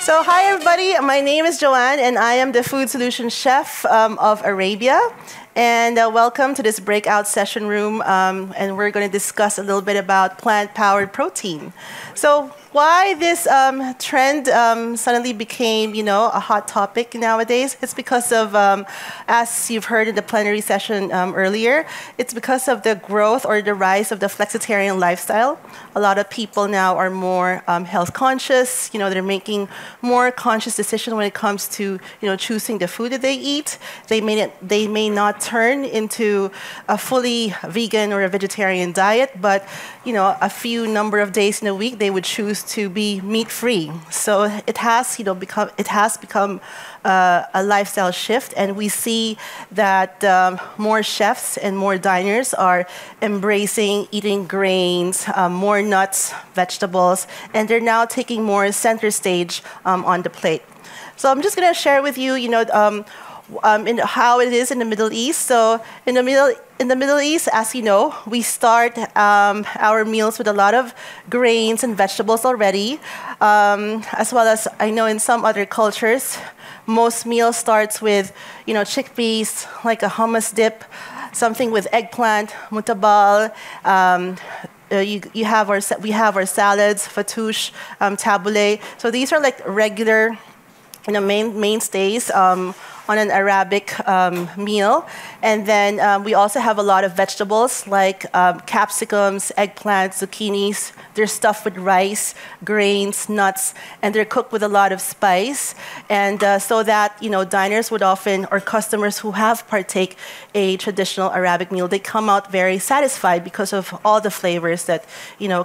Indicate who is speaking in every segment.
Speaker 1: So hi everybody, my name is Joanne and I am the Food Solutions Chef of Arabia. And welcome to this breakout session room, and we're going to discuss a little bit about plant-powered protein. So why this trend suddenly became, a hot topic nowadays? It's because of, as you've heard in the plenary session earlier, it's because of the growth or the rise of the flexitarian lifestyle. A lot of people now are more health conscious. They're making more conscious decisions when it comes to, choosing the food that they eat. They may not turn into a fully vegan or a vegetarian diet, but a few number of days in a week they would choose to be meat-free. So it has become a lifestyle shift, and we see that more chefs and more diners are embracing eating grains, more nuts, vegetables, and they're now taking more center stage on the plate. So I'm just going to share with you, how it is in the Middle East. So in the Middle East, as you know, we start our meals with a lot of grains and vegetables already, as well as I know in some other cultures, most meals starts with chickpeas, like a hummus dip, something with eggplant, mutabal. We have our salads, fattoush, tabbouleh. So these are like regular mainstays on an Arabic meal. And then we also have a lot of vegetables like capsicums, eggplants, zucchinis. They're stuffed with rice, grains, nuts, and they're cooked with a lot of spice. And so that, diners would often, or customers who have partake a traditional Arabic meal, they come out very satisfied because of all the flavors that,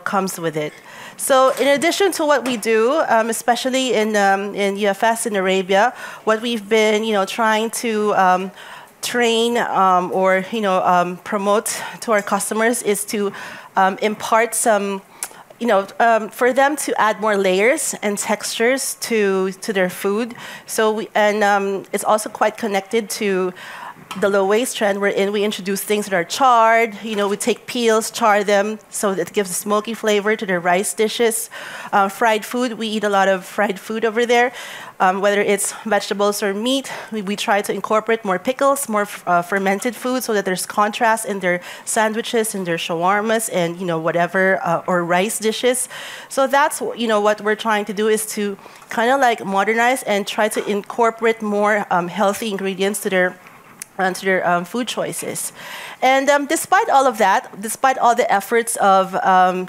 Speaker 1: comes with it. So in addition to what we do, especially in UFS in Arabia, what we've been, trying to train or promote to our customers is to impart some, for them to add more layers and textures to their food. So it's also quite connected to the low waste trend wherein we introduce things that are charred. We take peels, char them, so that it gives a smoky flavor to their rice dishes. Fried food, we eat a lot of fried food over there. Whether it's vegetables or meat, we try to incorporate more pickles, more fermented food, so that there's contrast in their sandwiches, in their shawarmas, and whatever, or rice dishes. So that's what we're trying to do, is to kind of like modernize and try to incorporate more healthy ingredients to their food choices. And despite all of that, despite all the efforts of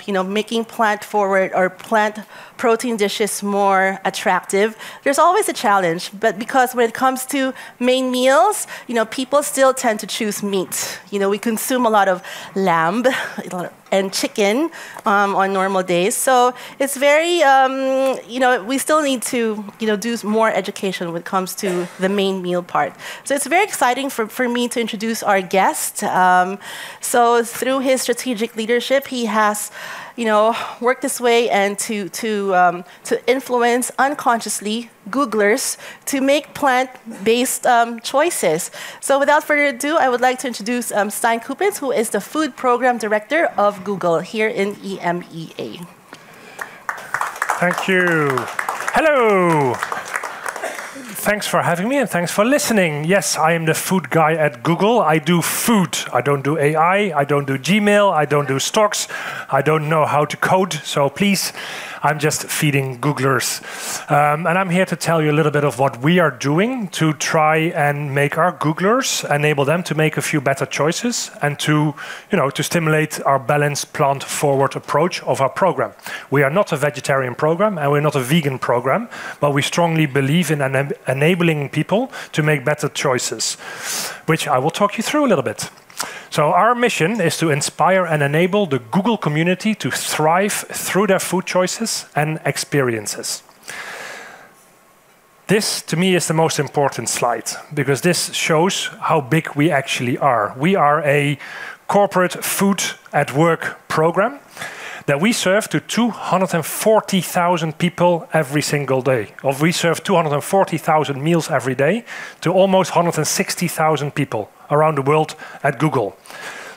Speaker 1: making plant-forward or plant protein dishes more attractive, there's always a challenge. But because when it comes to main meals, people still tend to choose meat. We consume a lot of lamb and chicken on normal days. So it's very, we still need to, do more education when it comes to the main meal part. So it's very exciting for me to introduce our guest. So through his strategic leadership, he has, worked his way and to influence unconsciously Googlers to make plant-based choices. So without further ado, I would like to introduce Stein Kupitz, who is the Food Program Director of Google here in EMEA.
Speaker 2: Thank you. Hello. Thanks for having me and thanks for listening. Yes, I am the food guy at Google. I do food. I don't do AI. I don't do Gmail. I don't do stocks. I don't know how to code. So please, I'm just feeding Googlers. And I'm here to tell you a little bit of what we are doing to try and make our Googlers, enable them to make a few better choices and to stimulate our balanced plant-forward approach of our program. We are not a vegetarian program and we're not a vegan program, but we strongly believe in enabling people to make better choices, which I will talk you through a little bit. So our mission is to inspire and enable the Google community to thrive through their food choices and experiences. This, to me, is the most important slide, because this shows how big we actually are. We are a corporate food at work program that we serve to 240,000 people every single day. We serve 240,000 meals every day to almost 160,000 people around the world at Google.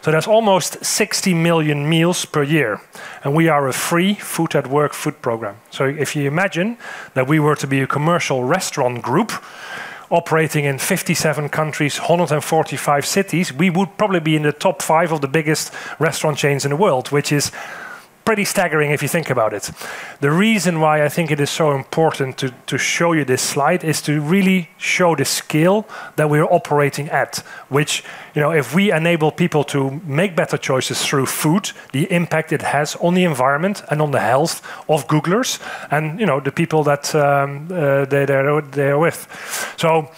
Speaker 2: So that's almost 60 million meals per year. And we are a free food at work food program. So if you imagine that we were to be a commercial restaurant group operating in 57 countries, 145 cities, we would probably be in the top 5 of the biggest restaurant chains in the world, which is pretty staggering if you think about it. The reason why I think it is so important to show you this slide is to really show the scale that we're operating at, which, if we enable people to make better choices through food, the impact it has on the environment and on the health of Googlers and, the people that they're with. So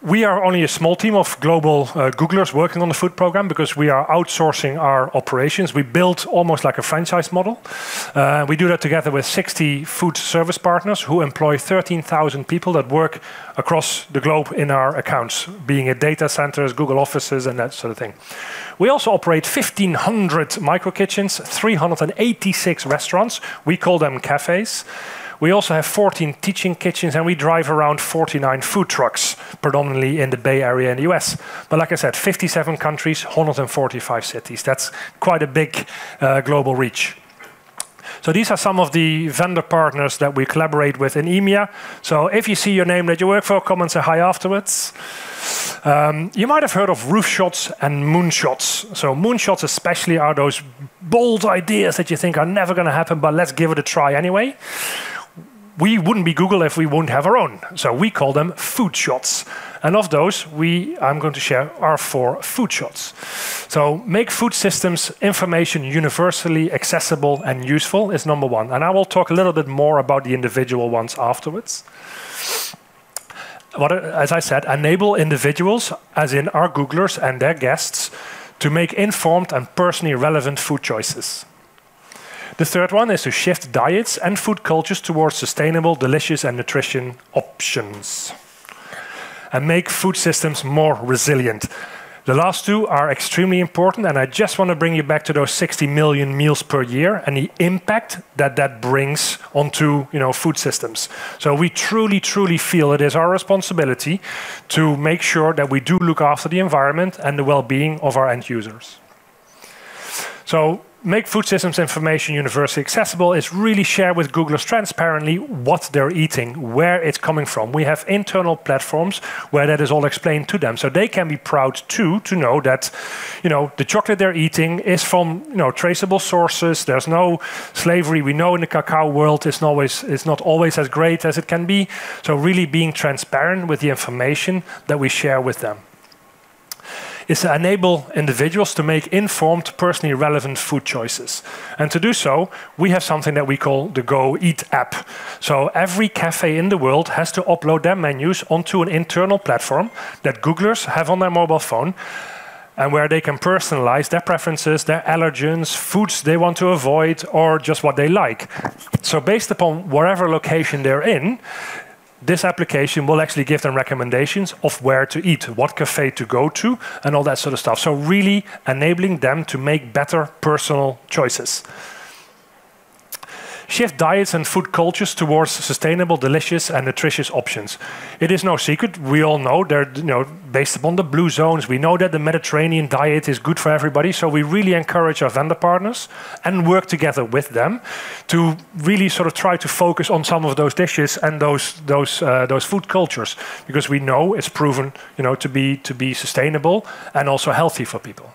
Speaker 2: we are only a small team of global Googlers working on the food program because we are outsourcing our operations. We build almost like a franchise model. We do that together with 60 food service partners who employ 13,000 people that work across the globe in our accounts, being at data centers, Google offices, and that sort of thing. We also operate 1,500 micro kitchens, 386 restaurants. We call them cafes. We also have 14 teaching kitchens, and we drive around 49 food trucks, predominantly in the Bay Area in the US. But like I said, 57 countries, 145 cities. That's quite a big global reach. So these are some of the vendor partners that we collaborate with in EMEA. So if you see your name that you work for, come and say hi afterwards. You might have heard of roof shots and moonshots. So moonshots especially are those bold ideas that you think are never going to happen, but let's give it a try anyway. We wouldn't be Google if we wouldn't have our own. So we call them food shots. And of those, I'm going to share our 4 food shots. So make food systems information universally accessible and useful is number 1. And I will talk a little bit more about the individual ones afterwards. As I said, enable individuals, as in our Googlers and their guests, to make informed and personally relevant food choices. The third one is to shift diets and food cultures towards sustainable, delicious, and nutrition options. And make food systems more resilient. The last 2 are extremely important, and I just want to bring you back to those 60 million meals per year and the impact that brings onto food systems. So we truly, truly feel it is our responsibility to make sure that we do look after the environment and the well-being of our end users. So make food systems information universally accessible is really share with Googlers transparently what they're eating, where it's coming from. We have internal platforms where that is all explained to them. So they can be proud too to know that the chocolate they're eating is from traceable sources. There's no slavery. We know in the cacao world it's not always as great as it can be. So really being transparent with the information that we share with them is to enable individuals to make informed, personally relevant food choices. And to do so, we have something that we call the Go Eat app. So every cafe in the world has to upload their menus onto an internal platform that Googlers have on their mobile phone, and where they can personalize their preferences, their allergens, foods they want to avoid, or just what they like. So based upon wherever location they're in, this application will actually give them recommendations of where to eat, what cafe to go to, and all that sort of stuff. So really enabling them to make better personal choices. Shift diets and food cultures towards sustainable, delicious, and nutritious options. It is no secret. We all know they're based upon the blue zones. We know that the Mediterranean diet is good for everybody. So we really encourage our vendor partners and work together with them to really sort of try to focus on some of those dishes and those food cultures, because we know it's proven to be sustainable and also healthy for people.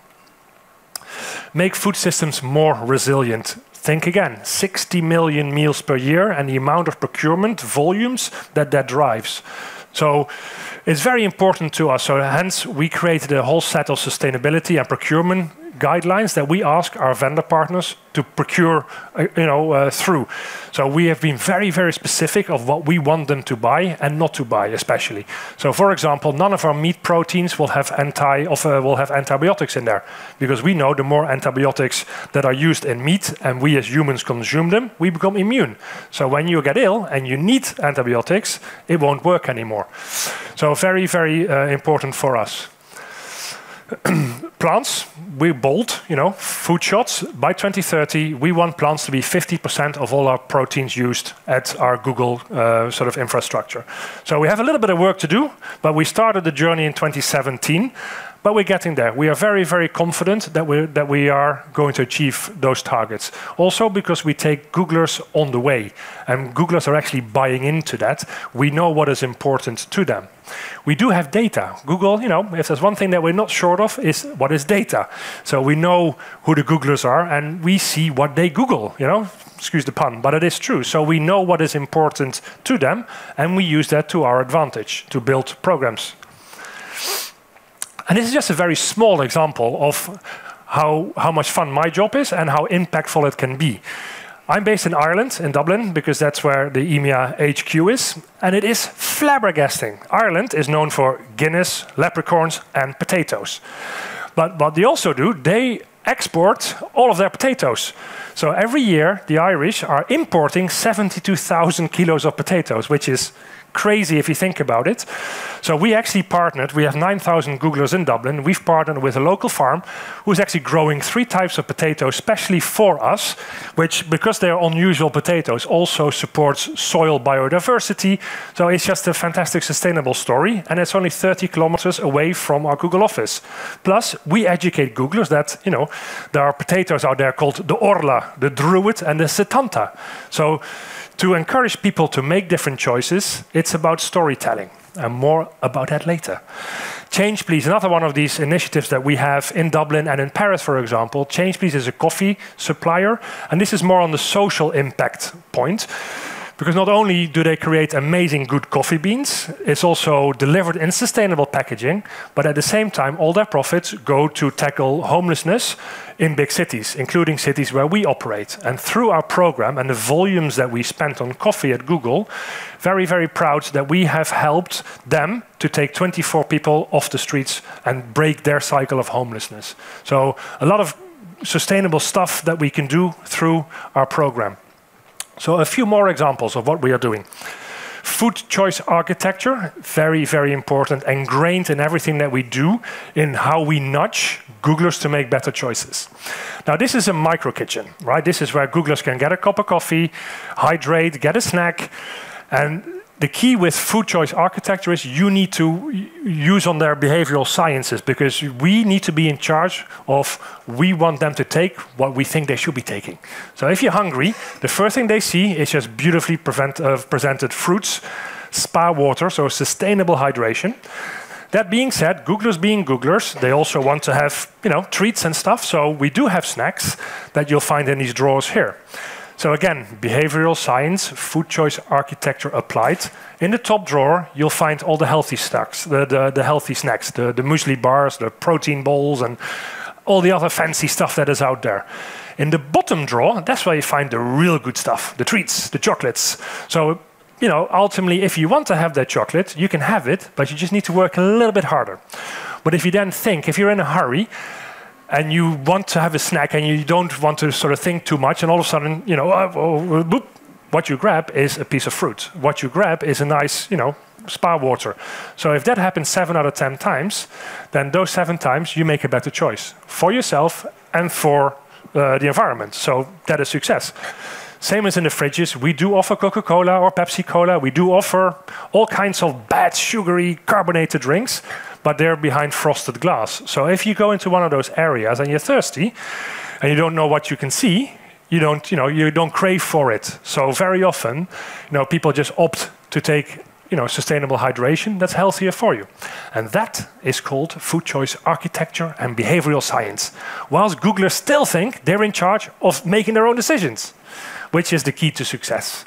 Speaker 2: Make food systems more resilient. Think again, 60 million meals per year and the amount of procurement volumes that drives. So it's very important to us. So hence, we created a whole set of sustainability and procurement guidelines that we ask our vendor partners to procure through. So we have been very, very specific of what we want them to buy and not to buy, especially. So for example, none of our meat proteins will have antibiotics in there, because we know the more antibiotics that are used in meat and we as humans consume them, we become immune. So when you get ill and you need antibiotics, it won't work anymore. So very, very important for us. Plants, we're bold, food shots. By 2030, we want plants to be 50% of all our proteins used at our Google sort of infrastructure. So we have a little bit of work to do, but we started the journey in 2017. but we're getting there. We are very, very confident that we are going to achieve those targets. Also because we take Googlers on the way, and Googlers are actually buying into that. We know what is important to them. We do have data. Google, if there's one thing that we're not short of, is what is data. So we know who the Googlers are, and we see what they Google, Excuse the pun, but it is true. So we know what is important to them, and we use that to our advantage to build programs. And this is just a very small example of how much fun my job is and how impactful it can be. I'm based in Ireland, in Dublin, because that's where the EMEA HQ is, and it is flabbergasting. Ireland is known for Guinness, leprechauns, and potatoes. But what they also do, they export all of their potatoes. So every year, the Irish are importing 72,000 kilos of potatoes, which is crazy if you think about it. So we actually partnered, we have 9,000 Googlers in Dublin. We've partnered with a local farm who's actually growing 3 types of potatoes, especially for us, which, because they're unusual potatoes, also supports soil biodiversity. So it's just a fantastic sustainable story, and it's only 30 kilometers away from our Google office. Plus, we educate Googlers that, there are potatoes out there called the Orla, the Druid, and the Setanta. So to encourage people to make different choices, it's about storytelling, and more about that later. Change Please, another one of these initiatives that we have in Dublin and in Paris, for example. Change Please is a coffee supplier, and this is more on the social impact point. Because not only do they create amazing good coffee beans, it's also delivered in sustainable packaging, but at the same time, all their profits go to tackle homelessness in big cities, including cities where we operate. And through our program and the volumes that we spent on coffee at Google, very, very proud that we have helped them to take 24 people off the streets and break their cycle of homelessness. So a lot of sustainable stuff that we can do through our program. So a few more examples of what we are doing. Food choice architecture, very, very important, ingrained in everything that we do, in how we nudge Googlers to make better choices. Now, this is a micro kitchen, right? This is where Googlers can get a cup of coffee, hydrate, get a snack, and the key with food choice architecture is you need to use on their behavioral sciences, because we need to be in charge of, we want them to take what we think they should be taking. So if you're hungry, the first thing they see is just beautifully presented fruits, spa water, so sustainable hydration. That being said, Googlers being Googlers, they also want to have, treats and stuff. So we do have snacks that you'll find in these drawers here. So again, behavioral science, food choice architecture applied. In the top drawer, you'll find all the healthy snacks, the healthy snacks, the muesli bars, the protein bowls, and all the other fancy stuff that is out there. In the bottom drawer, that's where you find the real good stuff, the treats, the chocolates. So, ultimately, if you want to have that chocolate, you can have it, but you just need to work a little bit harder. But if you then think, if you're in a hurry, and you want to have a snack and you don't want to sort of think too much, and all of a sudden, boop, what you grab is a piece of fruit. What you grab is a nice, spa water. So if that happens 7 out of 10 times, then those 7 times you make a better choice for yourself and for the environment. So that is success. Same as in the fridges, we do offer Coca-Cola or Pepsi-Cola. We do offer all kinds of bad, sugary, carbonated drinks, but they're behind frosted glass. So if you go into one of those areas and you're thirsty and you don't know what you can see, you don't crave for it. So very often, people just opt to take, sustainable hydration that's healthier for you. And that is called food choice architecture and behavioral science. Whilst Googlers still think they're in charge of making their own decisions, which is the key to success.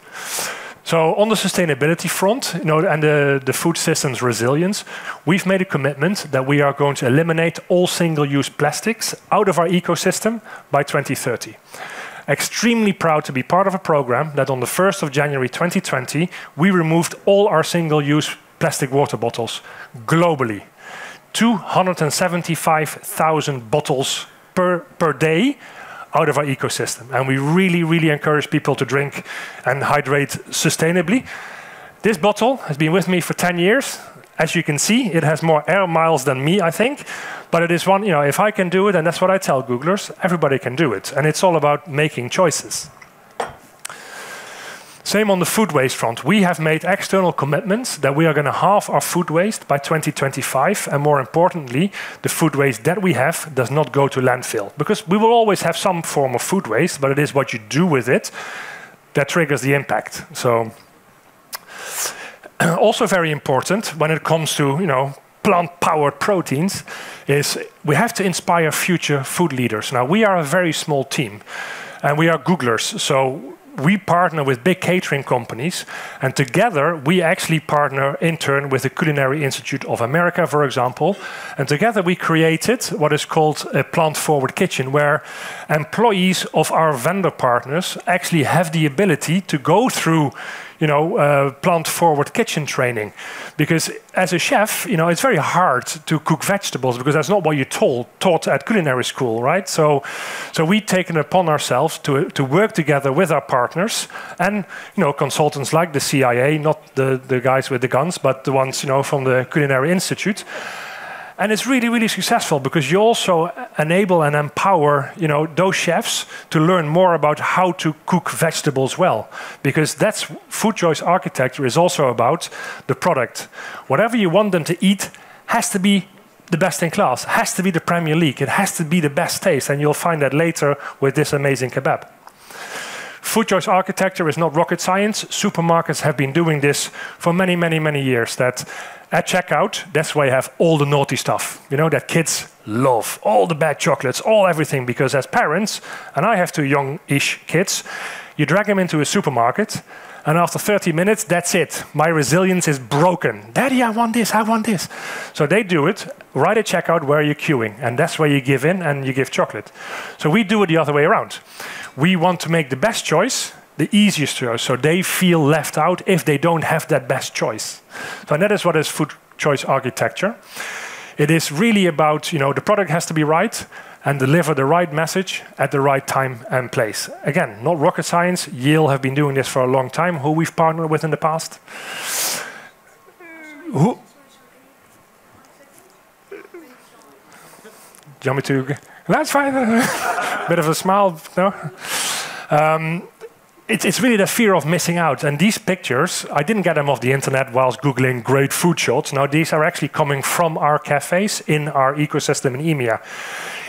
Speaker 2: So on the sustainability front, and the food system's resilience, we've made a commitment that we are going to eliminate all single-use plastics out of our ecosystem by 2030. Extremely proud to be part of a program that on the 1st of January 2020, we removed all our single-use plastic water bottles globally. 275,000 bottles per day out of our ecosystem. And we really, really encourage people to drink and hydrate sustainably. This bottle has been with me for 10 years. As you can see, it has more air miles than me, I think. But it is one, if I can do it, and that's what I tell Googlers, everybody can do it. And it's all about making choices. Same on the food waste front. We have made external commitments that we are going to halve our food waste by 2025. And more importantly, the food waste that we have does not go to landfill. Because we will always have some form of food waste, but it is what you do with it that triggers the impact. So also very important when it comes to, plant-powered proteins is we have to inspire future food leaders. Now, we are a very small team, and we are Googlers. So we partner with big catering companies, and together we actually partner in turn with the Culinary Institute of America, for example. And together we created what is called a plant-forward kitchen, where employees of our vendor partners actually have the ability to go through plant-forward kitchen training. Because as a chef, it's very hard to cook vegetables because that's not what you're taught at culinary school, right? So we've taken it upon ourselves to work together with our partners and, consultants like the CIA, not the guys with the guns, but the ones, from the Culinary Institute. And it's really, really successful because you also enable and empower, those chefs to learn more about how to cook vegetables well. Because that's food choice architecture is also about the product. Whatever you want them to eat has to be the best in class, has to be the Premier League, it has to be the best taste, and you'll find that later with this amazing kebab. Food choice architecture is not rocket science. Supermarkets have been doing this for many, many, many years. That at checkout, that's where you have all the naughty stuff, that kids love, all the bad chocolates, everything, because as parents, and I have 2 young-ish kids, you drag them into a supermarket, and after 30 minutes, that's it. My resilience is broken. Daddy, I want this, I want this. So they do it right at checkout where you're queuing, and that's where you give in and you give chocolate. So we do it the other way around. We want to make the best choice the easiest choice, so they feel left out if they don't have that best choice. So that is what is food choice architecture. It is really about, the product has to be right and deliver the right message at the right time and place. Again, not rocket science. Yale have been doing this for a long time, who we've partnered with in the past. Who? Do you want me to? That's fine. Bit of a smile, no? It's really the fear of missing out. And these pictures, I didn't get them off the internet whilst Googling great food shots. Now, these are actually coming from our cafes in our ecosystem in EMEA.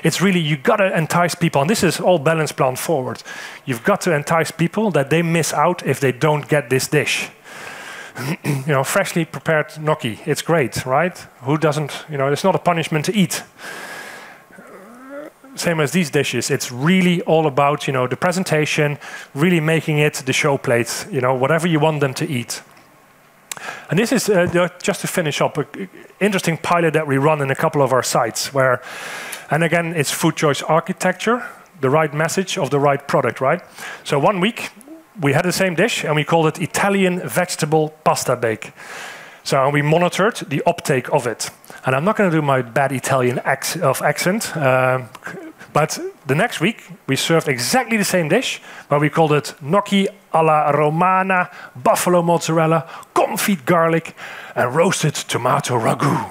Speaker 2: It's really, you got to entice people. And this is all balanced plant forward. You've got to entice people that they miss out if they don't get this dish. Freshly prepared gnocchi. It's great, right? Who doesn't, it's not a punishment to eat. Same as these dishes, it's really all about, the presentation, really making it the show plate, whatever you want them to eat. And this is, just to finish up, an interesting pilot that we run in a couple of our sites where, and again, it's food choice architecture, the right message of the right product, right? So 1 week, we had the same dish and we called it Italian vegetable pasta bake. So we monitored the uptake of it. And I'm not going to do my bad Italian accent, but the next week we served exactly the same dish, but we called it gnocchi alla romana, buffalo mozzarella, confit garlic, and roasted tomato ragu.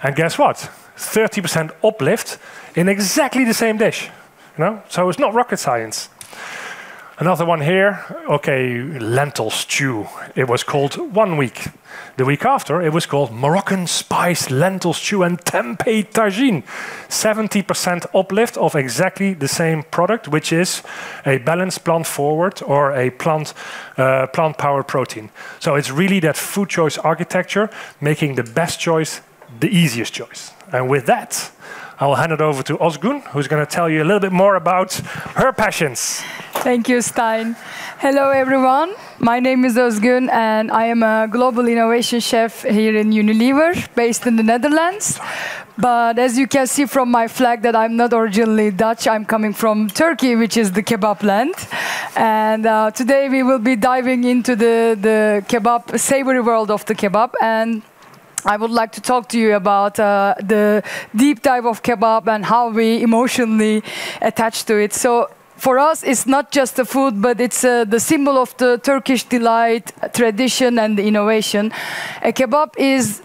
Speaker 2: And guess what? 30% uplift in exactly the same dish. So it's not rocket science. Another one here, okay, lentil stew. It was called 1 week. The week after, it was called Moroccan spiced lentil stew and tempeh tagine. 70% uplift of exactly the same product, which is a balanced plant forward or a plant-powered protein. So it's really that food choice architecture, making the best choice the easiest choice. And with that, I will hand it over to Ozgun, who's going to tell you a little bit more about her passions.
Speaker 3: Thank you, Stijn. Hello, everyone. My name is Ozgun, and I am a global innovation chef here in Unilever, based in the Netherlands. But as you can see from my flag that I'm not originally Dutch, I'm coming from Turkey, which is the kebab land. And today we will be diving into the kebab, savory world of the kebab. And I would like to talk to you about the deep dive of kebab and how we emotionally attach to it. So for us, it's not just a food, but it's the symbol of the Turkish delight, tradition, and the innovation. A kebab is,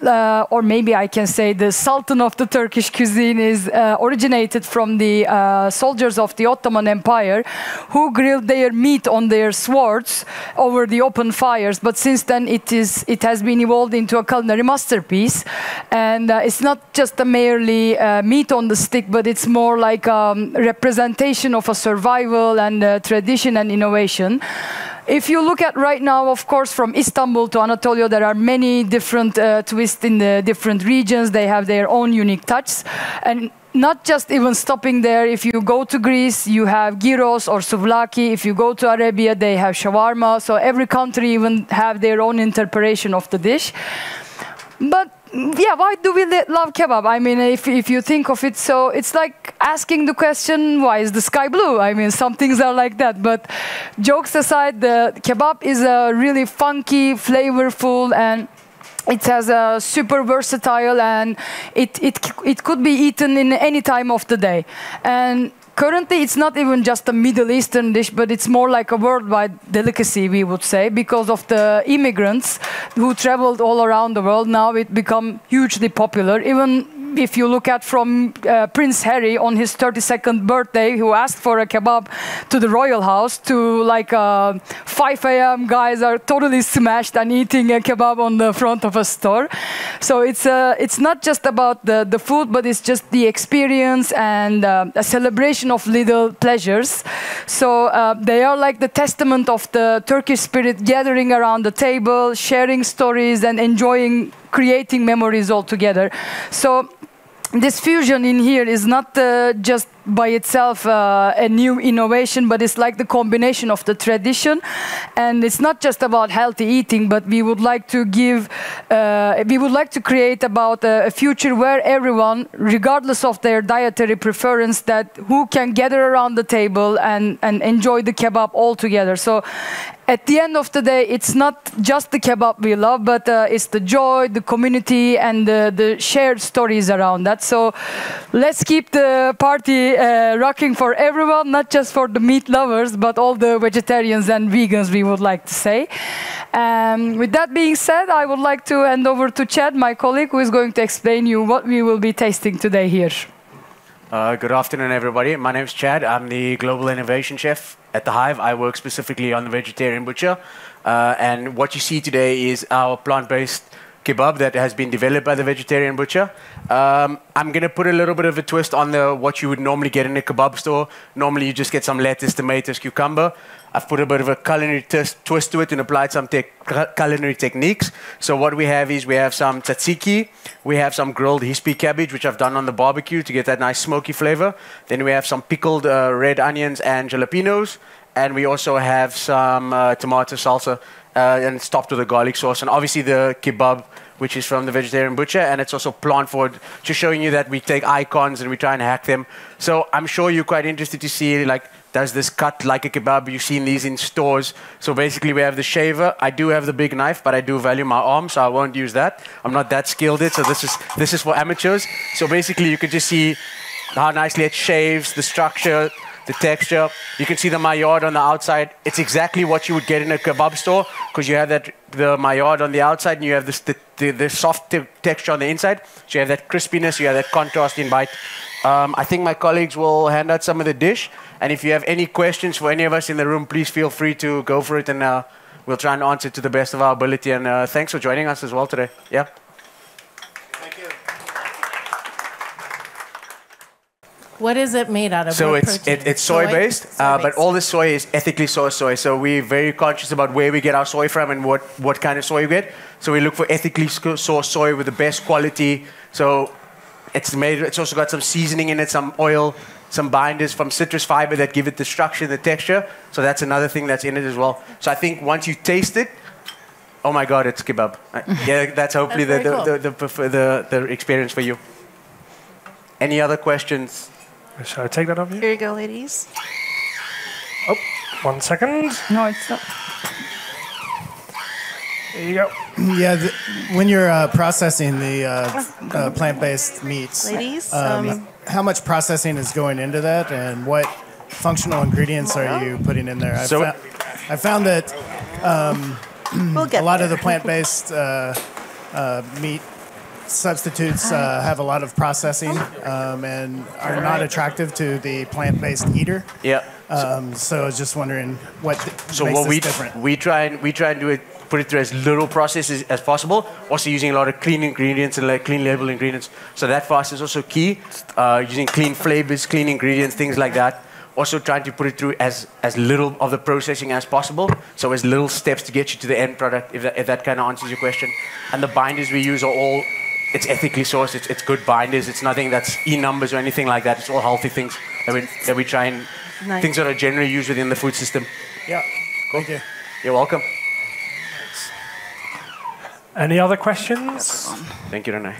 Speaker 3: or maybe I can say the sultan of the Turkish cuisine, is originated from the soldiers of the Ottoman Empire who grilled their meat on their swords over the open fires. But since then, it has been evolved into a culinary masterpiece. And it's not just a merely meat on the stick, but it's more like a representation of a survival and tradition and innovation. If you look at right now, of course, from Istanbul to Anatolia, there are many different twists in the different regions. They have their own unique touch. And not just even stopping there. If you go to Greece, you have gyros or souvlaki. If you go to Arabia, they have shawarma. So every country even have their own interpretation of the dish. But yeah, why do we love kebab? I mean, if you think of it, so it's like asking the question, why is the sky blue? I mean, some things are like that. But jokes aside, the kebab is a really funky, flavorful, and it has a super versatile, and it could be eaten in any time of the day. And currently, it's not even just a Middle Eastern dish, but it's more like a worldwide delicacy, we would say, because of the immigrants who traveled all around the world. Now it become hugely popular. Even if you look at from Prince Harry on his 32nd birthday, who asked for a kebab to the royal house, to like 5 a.m. guys are totally smashed and eating a kebab on the front of a store. So it's not just about the food, but it's just the experience and a celebration of little pleasures. So they are like the testament of the Turkish spirit, gathering around the table, sharing stories and enjoying, creating memories all together. So this fusion in here is not just by itself a new innovation, but it's like the combination of the tradition. And it's not just about healthy eating, but we would like to create about a future where everyone, regardless of their dietary preference, that who can gather around the table and enjoy the kebab all together. So at the end of the day, it's not just the kebab we love, but it's the joy, the community, and the shared stories around that. So let's keep the party rocking for everyone, not just for the meat lovers, but all the vegetarians and vegans, we would like to say. With that being said, I would like to hand over to Chad, my colleague, who is going to explain you what we will be tasting today here.
Speaker 4: Good afternoon, everybody. My name is Chad. I'm the Global Innovation Chef at The Hive. I work specifically on the Vegetarian Butcher. And what you see today is our plant-based kebab that has been developed by the Vegetarian Butcher. I'm going to put a little bit of a twist on what you would normally get in a kebab store. Normally, you just get some lettuce, tomatoes, cucumber. I've put a bit of a culinary twist to it and applied some culinary techniques. So what we have is we have some tzatziki. We have some grilled hispi cabbage, which I've done on the barbecue to get that nice smoky flavor. Then we have some pickled red onions and jalapenos. And we also have some tomato salsa and it's topped with a garlic sauce. And obviously the kebab, which is from the Vegetarian Butcher, and it's also plant forward, just showing you that we take icons and we try and hack them. So I'm sure you're quite interested to see, like, does this cut like a kebab? You've seen these in stores. So basically we have the shaver. I do have the big knife, but I do value my arm, so I won't use that. I'm not that skilled at it, so this is for amateurs. So basically you can just see how nicely it shaves, the structure, the texture. You can see the maillard on the outside. It's exactly what you would get in a kebab store, because you have the maillard on the outside and you have the soft texture on the inside. So you have that crispiness, you have that contrast in bite. I think my colleagues will hand out some of the dish. And if you have any questions for any of us in the room, please feel free to go for it, and we'll try and answer to the best of our ability. And thanks for joining us as well today. Yeah.
Speaker 5: Thank you. What is it made out of?
Speaker 4: So it's soy-based, but all the soy is ethically sourced soy. So we're very conscious about where we get our soy from and what kind of soy we get. So we look for ethically sourced soy with the best quality. So it's also got some seasoning in it, some oil, some binders from citrus fiber that give it the structure and the texture. So that's another thing that's in it as well. So I think once you taste it, oh my God, it's kebab. Yeah, that's hopefully the experience for you. Any other questions?
Speaker 2: Shall I take that off you?
Speaker 1: Here you go, ladies.
Speaker 2: Oh, 1 second.
Speaker 3: No, it's not.
Speaker 2: There you go.
Speaker 6: Yeah, when you're processing the plant-based meats,
Speaker 1: Ladies,
Speaker 6: how much processing is going into that, and what functional ingredients are you putting in there? I found that a lot of the plant-based meat substitutes have a lot of processing and are not attractive to the plant-based eater.
Speaker 4: Yeah.
Speaker 6: So I was just wondering what
Speaker 4: So
Speaker 6: makes
Speaker 4: what
Speaker 6: this different.
Speaker 4: we try and do it, put it through as little processes as possible. Also using a lot of clean ingredients and like clean label ingredients. So that for us is also key. Using clean flavors, clean ingredients, things like that. Also trying to put it through as little of the processing as possible. So as little steps to get you to the end product, if that kind of answers your question. And the binders we use are all, it's ethically sourced, it's good binders. It's nothing that's E-numbers or anything like that. It's all healthy things that we try and, things that are generally used within the food system.
Speaker 6: Yeah, cool. Thank you.
Speaker 4: You're welcome.
Speaker 2: Any other questions?
Speaker 4: Thank you, Renee.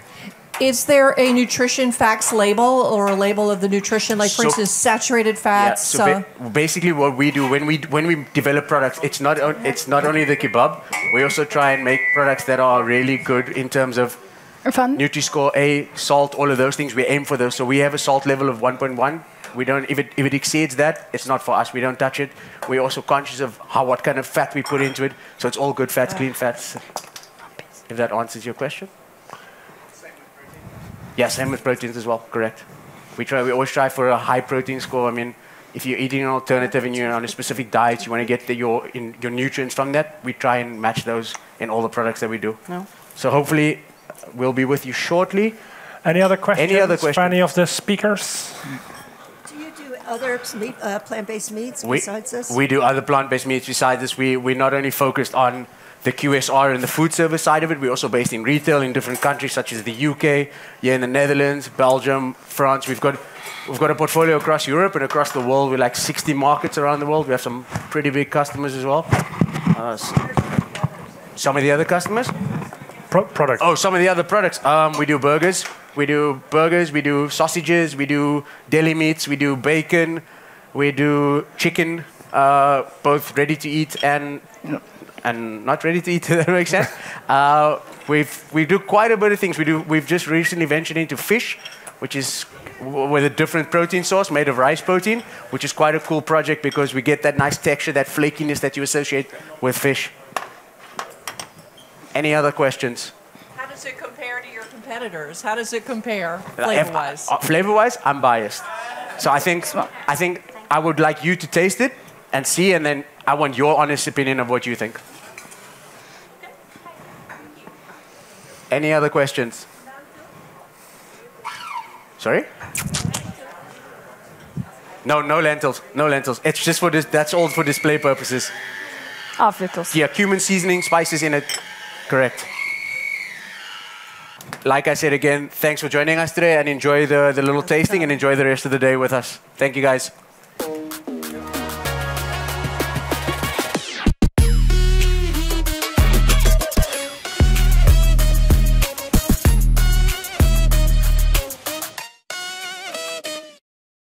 Speaker 5: Is there a nutrition facts label or a label of the nutrition, like for instance, saturated fats?
Speaker 4: Yeah, so basically what we do when we develop products, it's not only the kebab. We also try and make products that are really good in terms of Nutri-Score A, salt, all of those things. We aim for those. So we have a salt level of 1.1. We don't, if it exceeds that, it's not for us. We don't touch it. We're also conscious of what kind of fat we put into it. So it's all good fats, clean fats. If that answers your question. Yeah, same with proteins as well. Correct. We always try for a high protein score. I mean, if you're eating an alternative and you're on a specific diet, you want to get your nutrients from that. We try and match those in all the products that we do. No. So hopefully, we'll be with you shortly.
Speaker 2: Any other questions?
Speaker 4: For
Speaker 2: any of the speakers?
Speaker 7: Do you do other plant-based meats besides this?
Speaker 4: We do other plant-based meats besides this. We're not only focused on the QSR and the food service side of it. We're also based in retail in different countries such as the UK, in the Netherlands, Belgium, France. We've got a portfolio across Europe and across the world. We're like 60 markets around the world. We have some pretty big customers as well. Some of the other customers?
Speaker 2: Products.
Speaker 4: Oh, some of the other products. We do burgers. We do sausages, we do deli meats, we do bacon, we do chicken, both ready to eat and not ready to eat, if that makes sense. We do quite a bit of things. We've just recently ventured into fish, which is with a different protein source made of rice protein, which is quite a cool project because we get that nice texture, that flakiness that you associate with fish. Any other questions?
Speaker 5: How does it compare to your competitors? How does it compare flavor-wise?
Speaker 4: Flavor-wise, I'm biased. So I think I would like you to taste it and see, and then I want your honest opinion of what you think. Any other questions? Sorry? No lentils. No lentils. It's just for this. That's all for display purposes.
Speaker 3: Afiyet olsun.
Speaker 4: Yeah, cumin seasoning, spices in it. Correct. Like I said again, thanks for joining us today and enjoy the little tasting and enjoy the rest of the day with us. Thank you, guys.